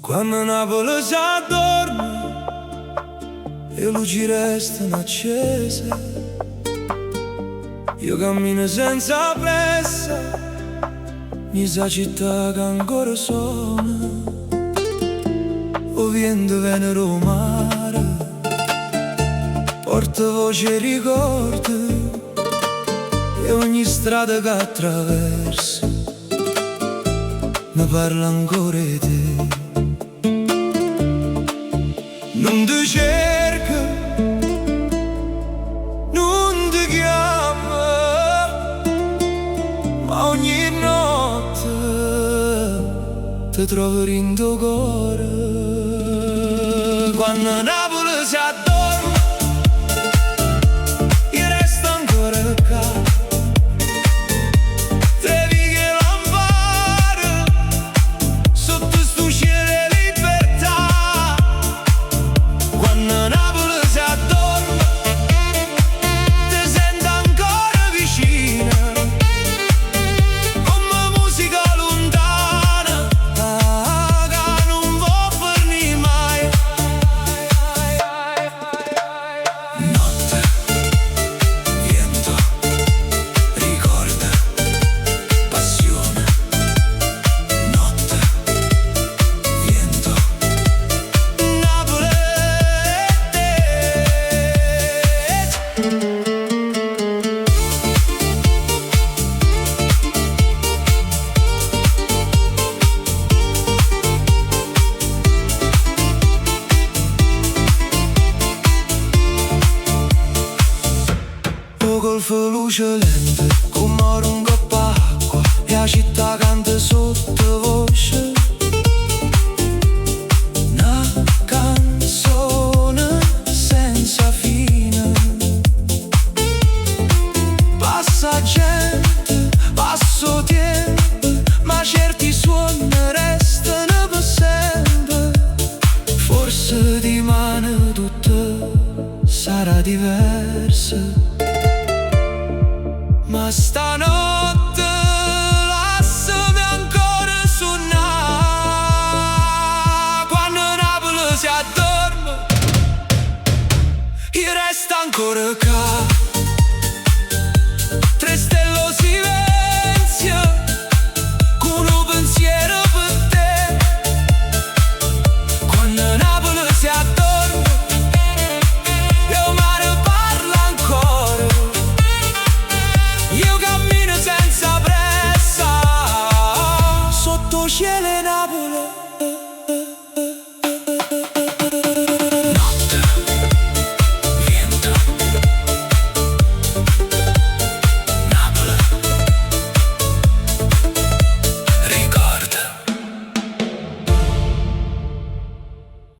Quando Napoli si addorme e le luci restano accese, io cammino senza pressa, mi sa città che ancora suona, o vento viene al mare, portavoce e ricordi, e ogni strada che attraverso mi parla ancora di te. Non ti cerca, non ti chiama, ma ogni notte ti trovo in tuo cuore. Quando Napoli si addorme, io resto ancora qua. Col luce lenta